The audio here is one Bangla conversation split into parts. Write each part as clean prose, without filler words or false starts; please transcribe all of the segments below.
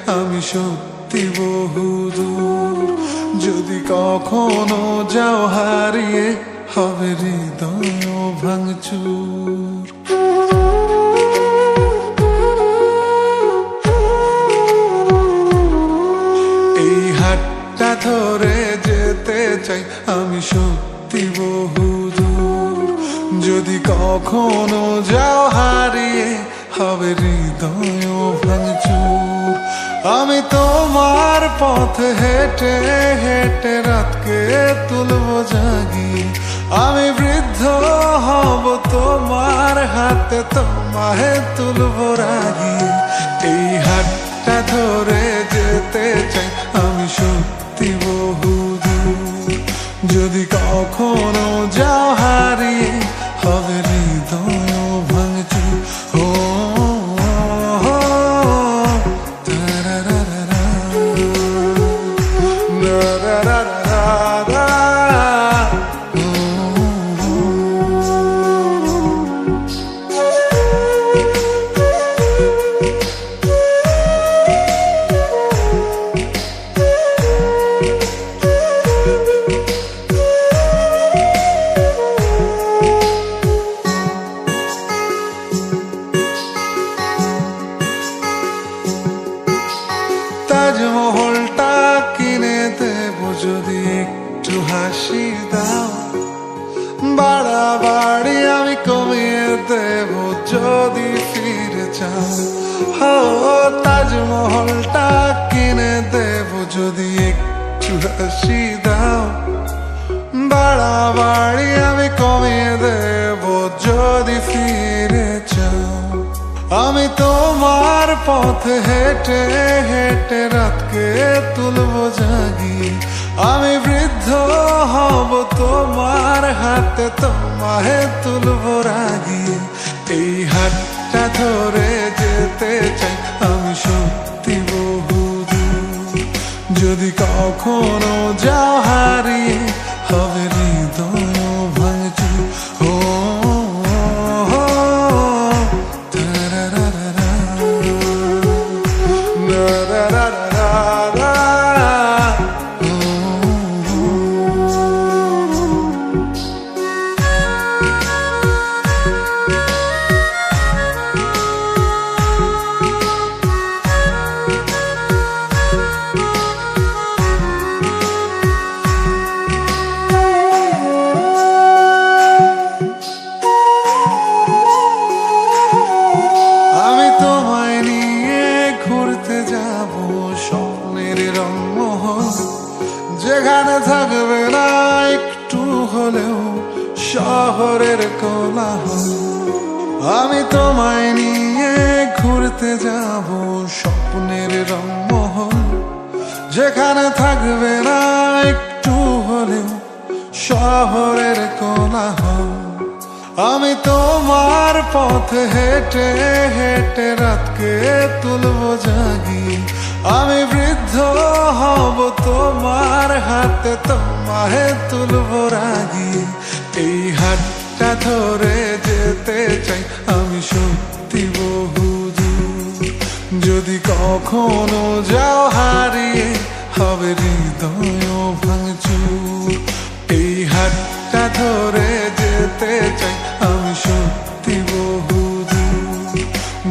আমি সত্যি বহুদূর। যদি কখনো যাও হারিয়ে, হবে হৃদয় ভাঙচুর। এই হাতটা ধরে যেতে চাই আমি সত্যি বহুদূর। যদি কখনো যাও হারিয়ে, হবে হৃদয় ভাঙচুর। আমি তোমার পথে হেঁটে হেঁটে রাতকে তুলবো জাগিয়ে। আমি বৃদ্ধ হব তোমার হাতে, তোমায় তুলবো রাগিয়ে। এই হাতটা ধরে যেতে চাই আমি সত্যি বহুদূর। যদি কখনো যাও হারিয়ে, হবে হৃদয় ভাঙচুর। ও তাজমহলটা কিনে দেব যদি একটু হাসি দাও। বাড়াবাড়ি আমি কমিয়ে দেব যদি ফিরে চাও। তাজমহলটা কিনে দেব যদি একটু হাসি দাও। বাড়াবাড়ি আমি কমিয়ে দেব যদি ফিরে চাও। আমি তোমার পথে হেঁটে হেঁটে রাতকে তুলবো জাগিয়ে। আমি বৃদ্ধ হব তোমার হাতে, তোমায় তুলবো রাগিয়ে। এই হাতটা ধরে যেতে চাই আমি সত্যি বহুদূর। যদি কখনো যাও হারিয়ে, হবে হৃদয় ভাঙচুর। ও যেখানে থাকবে না একটু হলেও শহরের কোলাহল। আমি তোমায় নিয়ে ঘুরতে যাব স্বপ্নের রংমহল। যেখানে থাকবে না একটু হলেও শহরের কোলাহল। আমি তোমার পথে হেঁটে হেঁটে রাতকে তুলবো জাগিয়ে। আমি বৃদ্ধ হব তোমার হাতে, তোমায় তুলবো রাগিয়ে। এই হাতটা ধরে যেতে চাই আমি সত্যি বহুদূর। যদি কখনো যাও হারিয়ে, হবে হৃদয় ভাঙচুর। এই হাতটা ধরে যেতে চাই আমি সত্যি বহুদূর।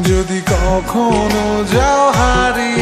যদি কখনো যাও হারিয়ে,